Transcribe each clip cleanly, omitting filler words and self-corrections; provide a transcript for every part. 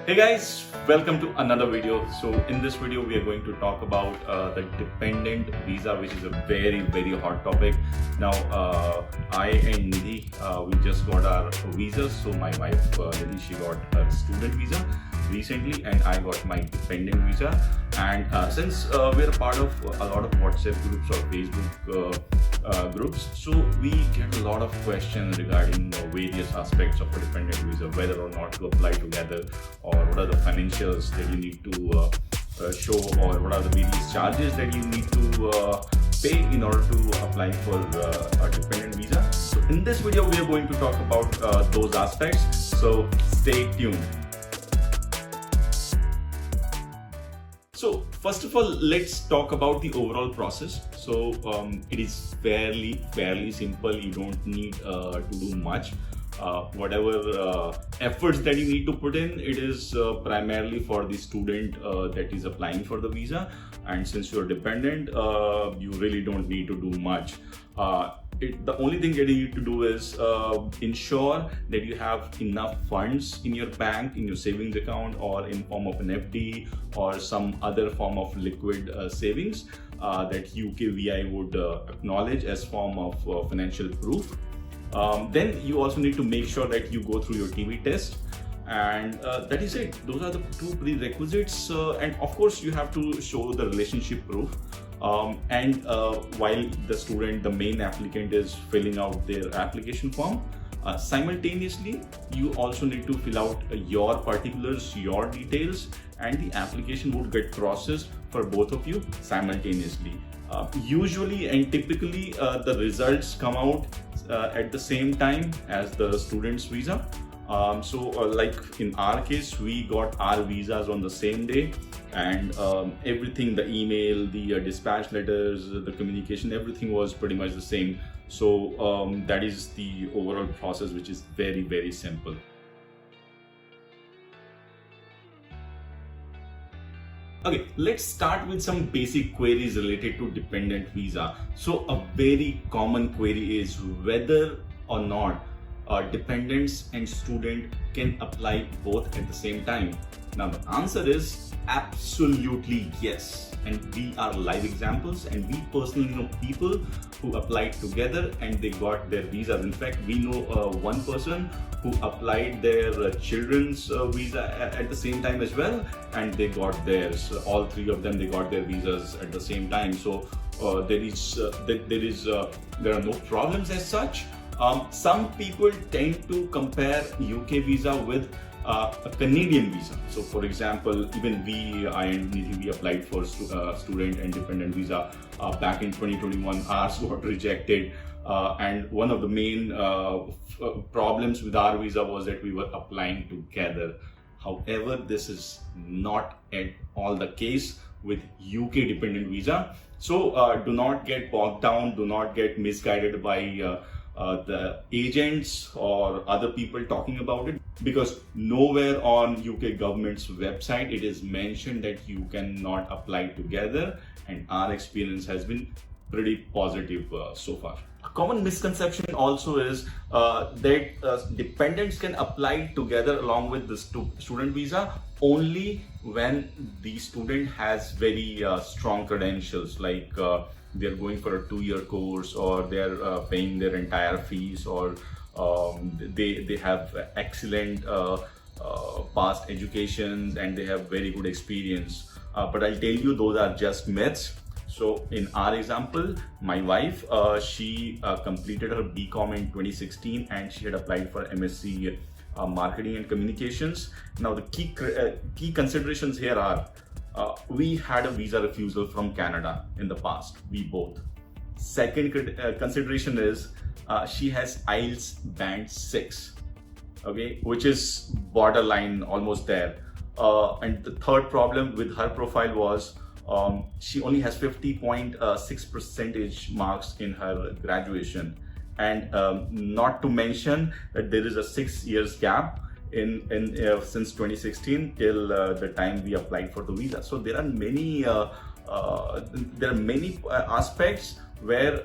Hey guys, welcome to another video. So in this video we are going to talk about the dependent visa, which is a very hot topic. Now I and Nidhi, we just got our visas. So my wife Nidhi, she got her student visa recently and I got my dependent visa. And since we're a part of a lot of WhatsApp groups or Facebook groups, so we get a lot of questions regarding various aspects of a dependent visa, whether or not to apply together, or what are the financials that you need to show, or what are the various charges that you need to pay in order to apply for a dependent visa. So in this video we are going to talk about those aspects, so stay tuned. So first of all, let's talk about the overall process. So it is fairly simple. You don't need to do much. Whatever efforts that you need to put in, it is primarily for the student that is applying for the visa. And since you're dependent, you really don't need to do much. The only thing that you need to do is ensure that you have enough funds in your bank, in your savings account, or in form of an FD or some other form of liquid savings that UKVI would acknowledge as form of financial proof. Then you also need to make sure that you go through your TB test, and that is it. Those are the two prerequisites, and of course you have to show the relationship proof. While the main applicant is filling out their application form, simultaneously you also need to fill out your particulars, your details, and the application would get processed for both of you simultaneously. Usually and typically the results come out at the same time as the student's visa. Like in our case, we got our visas on the same day, and everything, the email, the dispatch letters, the communication, everything was pretty much the same. So that is the overall process, which is very simple. Okay, let's start with some basic queries related to dependent visa. So a very common query is whether or not dependents and student can apply both at the same time. Now the answer is absolutely yes, and we are live examples, and we personally know people who applied together and they got their visas. In fact, we know one person who applied their children's visa at the same time as well, and they got theirs. All three of them, they got their visas at the same time. So there are no problems as such. Some people tend to compare UK visa with a Canadian visa. So for example, even I and Nidhi, we applied for student and dependent visa back in 2021. Ours got rejected, and one of the main problems with our visa was that we were applying together. However, this is not at all the case with UK dependent visa. So do not get bogged down, do not get misguided by the agents or other people talking about it, because nowhere on UK government's website it is mentioned that you cannot apply together, and our experience has been pretty positive so far. A common misconception also is that dependents can apply together along with the student visa only when the student has very strong credentials, like they're going for a 2-year course, or they're paying their entire fees, or they have excellent past educations and they have very good experience. But I'll tell you, those are just myths. So in our example, my wife, she completed her BCom in 2016 and she had applied for MSc Marketing and Communications. Now the key considerations here are, we had a visa refusal from Canada in the past, we both. Second consideration is she has IELTS band 6, okay, which is borderline, almost there. And the third problem with her profile was she only has 50.6 percentage marks in her graduation, and not to mention that there is a 6 years gap since 2016 till the time we applied for the visa. So there are many aspects where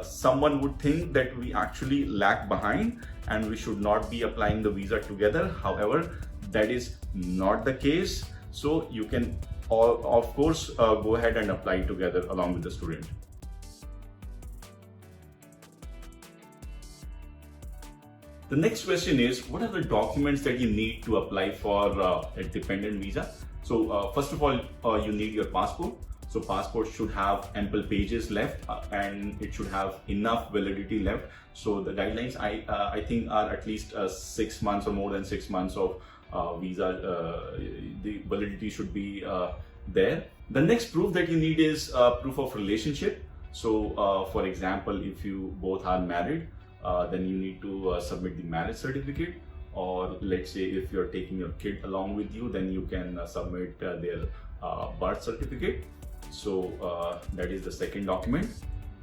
someone would think that we actually lag behind and we should not be applying the visa together. However, that is not the case. So you can, of course, go ahead and apply together along with the student. The next question is, what are the documents that you need to apply for a dependent visa? So first of all, you need your passport. So passport should have ample pages left and it should have enough validity left. So the guidelines I think are at least 6 months or more than 6 months of visa. The validity should be there. The next proof that you need is proof of relationship. So for example, if you both are married, then you need to submit the marriage certificate, or let's say if you're taking your kid along with you, then you can submit their birth certificate. So that is the second document.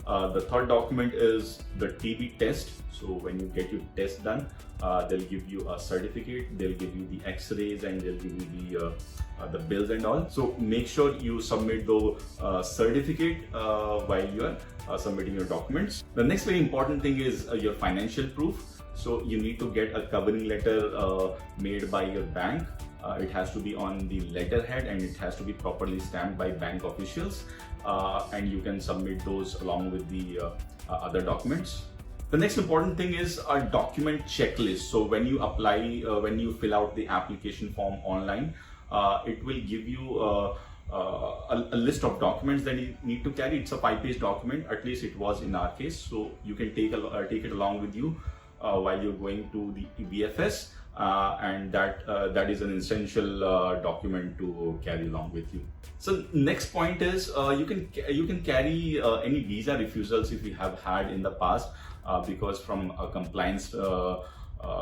The third document is the TB test. So when you get your test done, they'll give you a certificate, they'll give you the x-rays, and they'll give you the bills and all. So make sure you submit the certificate while you are submitting your documents. The next very important thing is your financial proof. So you need to get a covering letter made by your bank. It has to be on the letterhead and it has to be properly stamped by bank officials, and you can submit those along with the other documents. The next important thing is a document checklist. So when you apply, when you fill out the application form online, it will give you a list of documents that you need to carry. It's a 5-page document, at least it was in our case. So you can take it along with you while you're going to the VFS, and that is an essential document to carry along with you. So next point is you can carry any visa refusals if you have had in the past, because from a compliance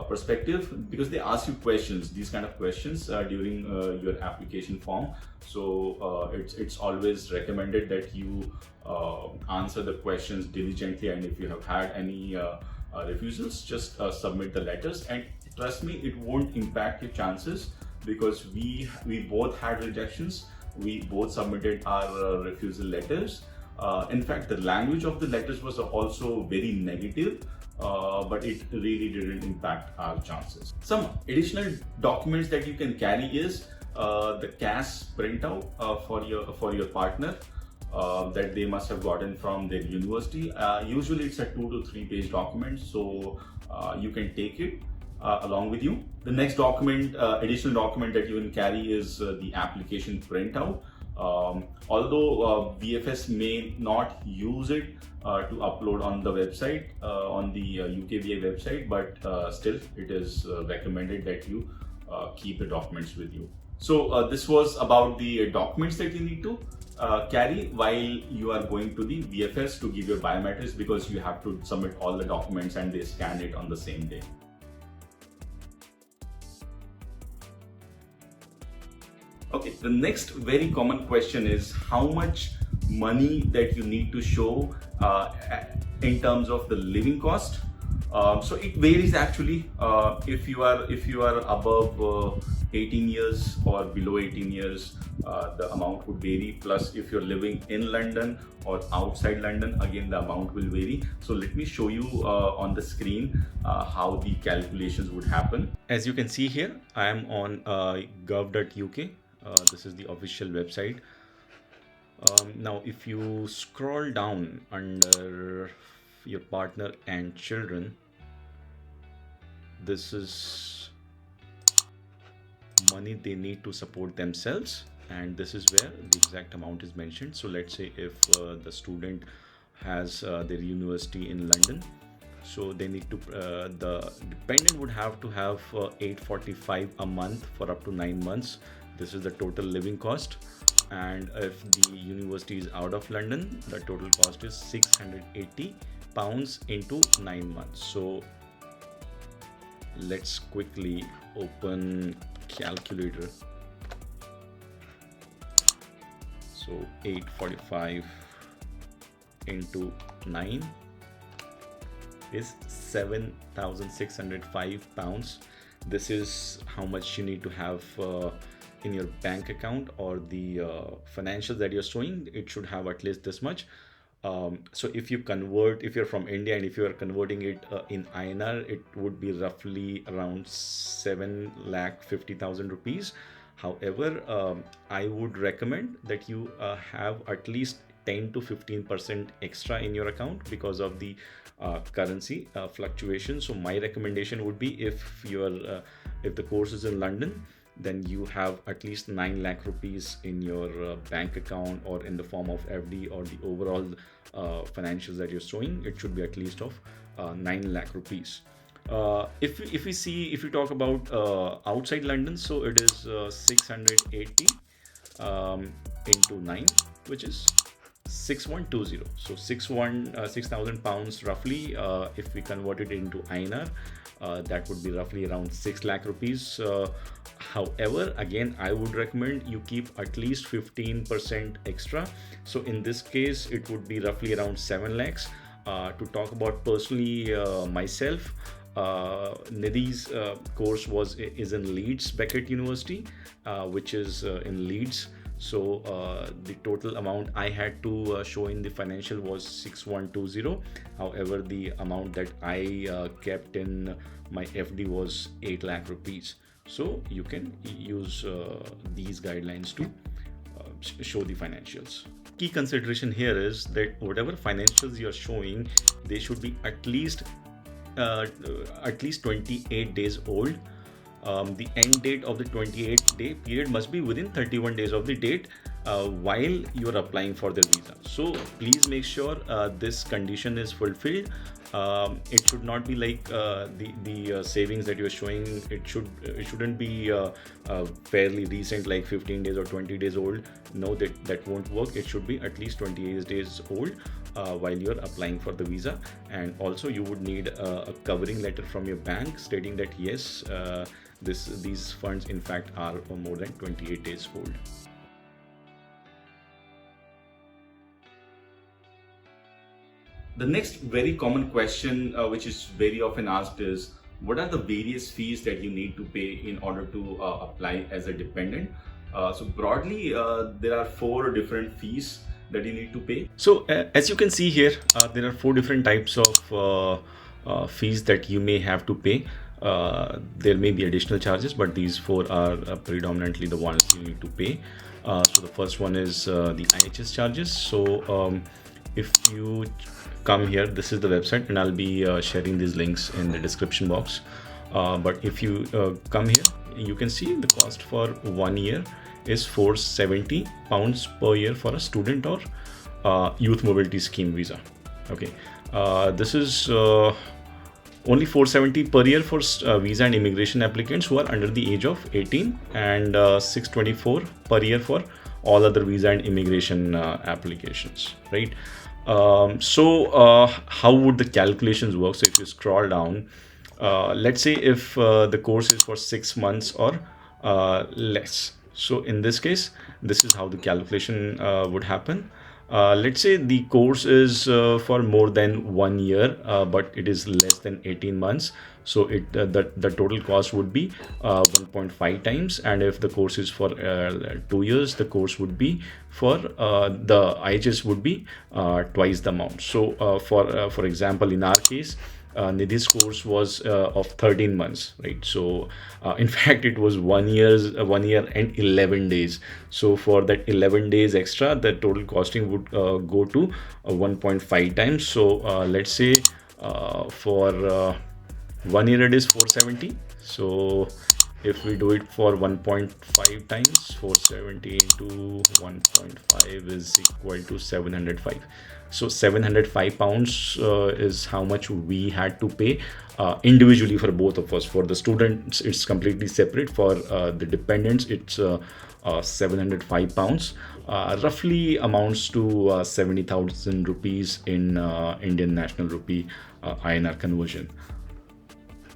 perspective, because they ask you questions, these kind of questions during your application form. So it's always recommended that you answer the questions diligently, and if you have had any refusals, just submit the letters, and trust me, it won't impact your chances, because we both had rejections. We both submitted our refusal letters. In fact, the language of the letters was also very negative, but it really didn't impact our chances. Some additional documents that you can carry is the CAS printout for your partner that they must have gotten from their university. Usually it's a 2 to 3 page document, so you can take it along with you. The next document, additional document that you can carry is the application printout. Although VFS may not use it to upload on the website, on the UKVA website, but still it is recommended that you keep the documents with you. So this was about the documents that you need to carry while you are going to the VFS to give your biometrics, because you have to submit all the documents and they scan it on the same day. Okay, the next very common question is how much money that you need to show in terms of the living cost. So it varies actually. If you are above 18 years or below 18 years, the amount would vary. Plus, if you're living in London or outside London, again the amount will vary. So let me show you on the screen how the calculations would happen. As you can see here, I am on gov.uk. This is the official website. Now, if you scroll down under your partner and children, this is money they need to support themselves, and this is where the exact amount is mentioned. So let's say if the student has their university in London, so they need to the dependent would have to have 845 a month for up to 9 months. This is the total living cost. And if the university is out of London, the total cost is £680 into 9 months. So let's quickly open calculator. So 845 into 9 is £7,605. This is how much you need to have in your bank account, or the financials that you're showing. It should have at least this much. So if you convert, if you're from India and if you are converting it in INR, it would be roughly around 7,50,000 rupees. However, I would recommend that you have at least 10 to 15% extra in your account because of the currency fluctuation. So my recommendation would be, if the course is in London, then you have at least 9 lakh rupees in your bank account, or in the form of FD, or the overall financials that you're showing, it should be at least of 9 lakh rupees. If we talk about outside London, so it is 680 into 9, which is 6120. So 6,000 pounds roughly. If we convert it into INR, that would be roughly around 6 lakh rupees. However, again, I would recommend you keep at least 15% extra. So in this case, it would be roughly around 7 lakhs. To talk about personally myself, Nidhi's course is in Leeds Beckett University, which is in Leeds. So the total amount I had to show in the financial was 6120. However, the amount that I kept in my FD was 8 lakh rupees. So you can use these guidelines to show the financials. Key consideration here is that whatever financials you are showing, they should be at least 28 days old. The end date of the 28-day period must be within 31 days of the date while you are applying for the visa. So please make sure this condition is fulfilled. It should not be like the savings that you are showing. It shouldn't be fairly recent, like 15 days or 20 days old. No, that won't work. It should be at least 28 days old while you're applying for the visa. And also you would need a covering letter from your bank stating that yes, these funds in fact are more than 28 days old. The next very common question which is very often asked is, what are the various fees that you need to pay in order to apply as a dependent? So broadly, there are 4 different fees that you need to pay. So as you can see here, there are 4 different types of fees that you may have to pay. There may be additional charges, but these 4 are predominantly the ones you need to pay. So the first one is the IHS charges. So if you come here, this is the website, and I'll be sharing these links in the description box. But if you come here, you can see the cost for 1 year is £470 per year for a student or youth mobility scheme visa. Okay, this is only £470 per year for visa and immigration applicants who are under the age of 18, and £624 per year for all other visa and immigration applications, right? So how would the calculations work? So if you scroll down, let's say if the course is for 6 months or less. So in this case, this is how the calculation would happen. Let's say the course is for more than 1 year, but it is less than 18 months. So the total cost would be 1.5 times. And if the course is for 2 years, the course would be for the IHS would be twice the amount. So for example, in our case, Nidhi's course was of 13 months, right? So in fact, it was 1 year and 11 days. So for that 11 days extra, the total costing would go to 1.5 times. So let's say for 1 year it is 470. So if we do it for 1.5 times, 470 into 1.5 is equal to 705. So £705 is how much we had to pay individually for both of us. For the students, it's completely separate. For the dependents, it's £705. Roughly amounts to 70,000 rupees in Indian National Rupee INR conversion.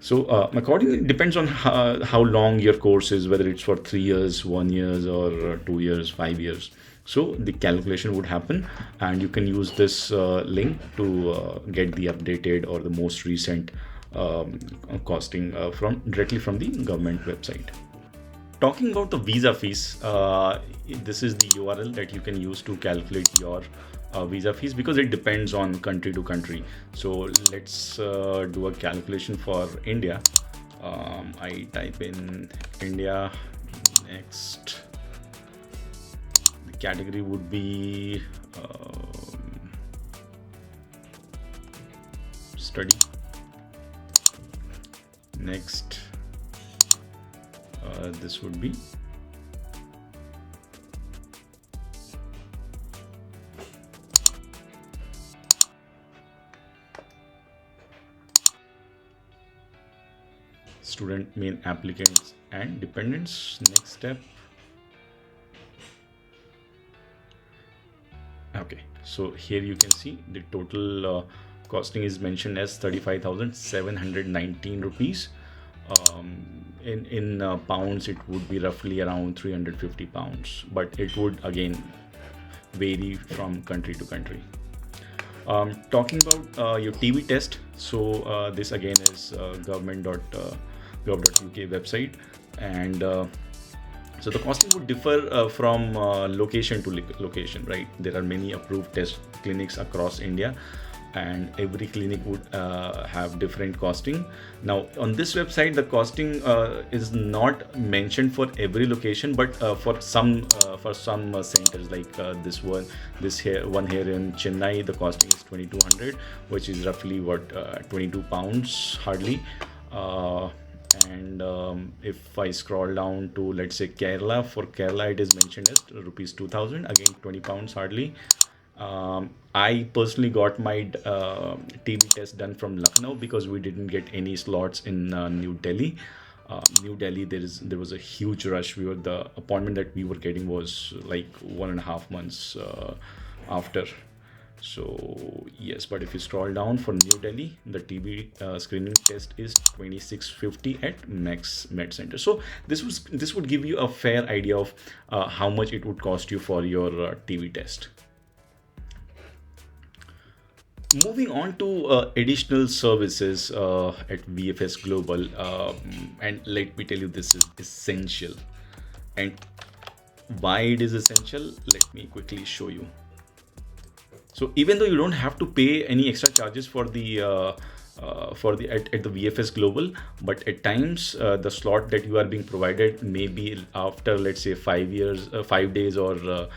So accordingly, it depends on how long your course is, whether it's for 3 years, 1 year, or 2 years, 5 years. So the calculation would happen, and you can use this link to get the updated or the most recent costing directly from the government website. Talking about the visa fees, this is the URL that you can use to calculate your visa fees, because it depends on country to country. So let's do a calculation for India. I type in India. Next, the category would be study. Next, this would be student, main applicants and dependents. Next step. Okay, so here you can see the total costing is mentioned as 35,719 rupees. In pounds, it would be roughly around 350 pounds, but it would again vary from country to country. Talking about your TB test, so this again is government.gov.uk website, and so the costing would differ from location to location, right? There are many approved test clinics across India, and every clinic would have different costing. Now on this website, the costing is not mentioned for every location, but for some centers, like this one here in Chennai, the costing is 2200, which is roughly what 22 pounds hardly. And if I scroll down to, let's say, Kerala, for Kerala it is mentioned as rupees 2000, again 20 pounds hardly. I personally got my TB test done from Lucknow because we didn't get any slots in New Delhi. New Delhi, there was a huge rush. The appointment that we were getting was like 1.5 months after. So yes, but if you scroll down for New Delhi, the TB screening test is 2650 at Max Med Center. So this would give you a fair idea of how much it would cost you for your TB test. Moving on to additional services at VFS Global, and let me tell you, this is essential. And why it is essential, let me quickly show you. So even though you don't have to pay any extra charges for the at the VFS Global, but at times the slot that you are being provided may be after, let's say, 5 days or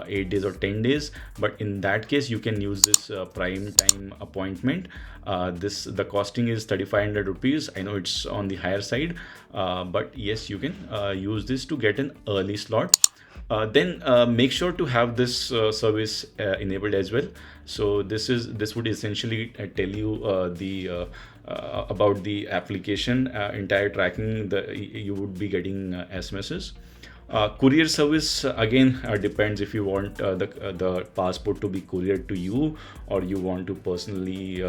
8 days or 10 days. But in that case, you can use this prime time appointment. The costing is 3500 rupees. I know it's on the higher side, but yes, you can use this to get an early slot. Then make sure to have this service enabled as well. So this would essentially tell you about the application entire tracking. You would be getting SMSs. Courier service again depends if you want the passport to be couriered to you, or you want to personally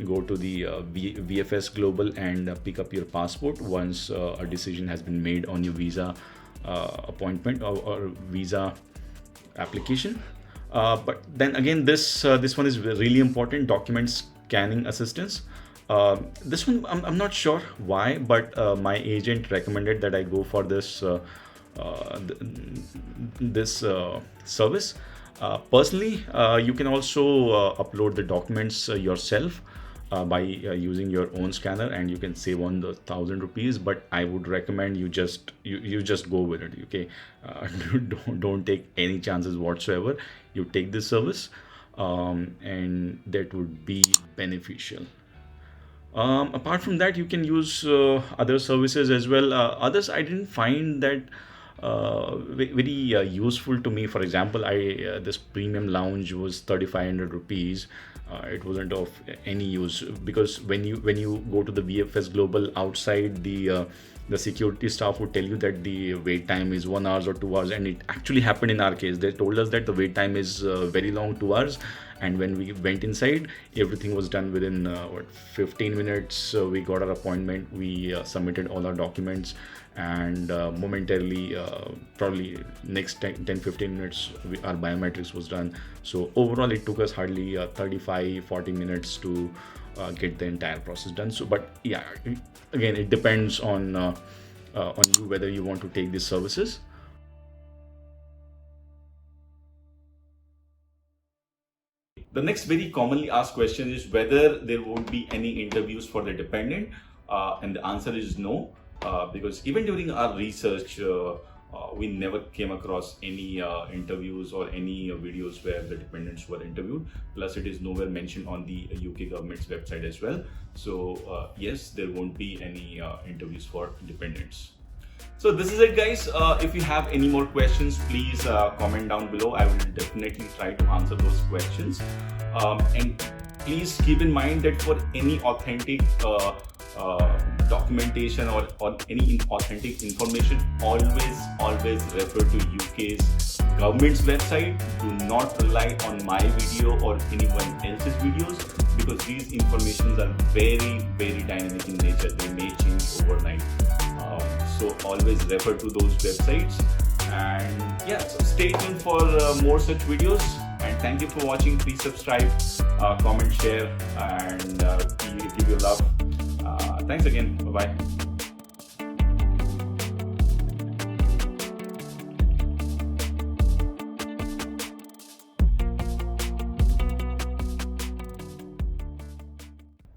go to the VFS Global and pick up your passport once a decision has been made on your visa appointment or visa application. But then again, this one is really important: document scanning assistance. This one I'm not sure why, but my agent recommended that I go for this service. Personally, you can also upload the documents yourself by using your own scanner, and you can save on the 1,000 rupees. But I would recommend you just go with it. Okay, don't take any chances whatsoever. You take this service, and that would be beneficial. Apart from that, you can use other services as well. Others I didn't find that very useful to me. For example, this premium lounge was 3,500 rupees. It wasn't of any use, because when you go to the VFS Global, outside the security staff would tell you that the wait time is 1 hour or 2 hours, and it actually happened in our case. They told us that the wait time is very long, 2 hours, and when we went inside, everything was done within 15 minutes. We got our appointment, we submitted all our documents, and momentarily, probably next 10-15 minutes, our biometrics was done. So overall it took us hardly 35-40 minutes to get the entire process done. So, but yeah, again, it depends on you whether you want to take these services. The next very commonly asked question is whether there won't be any interviews for the dependent, and the answer is no, because even during our research, we never came across any interviews or any videos where the dependents were interviewed. Plus, it is nowhere mentioned on the UK government's website as well. So yes, there won't be any interviews for dependents. So this is it, guys. If you have any more questions, please comment down below. I will definitely try to answer those questions. And please keep in mind that for any authentic documentation or any authentic information, always refer to UK's government's website. Do not rely on my video or anyone else's videos, because these informations are very dynamic in nature. They may change overnight. So always refer to those websites. And yeah, so stay tuned for more such videos. And thank you for watching. Please subscribe, comment, share, and give your love. Thanks again. Bye bye.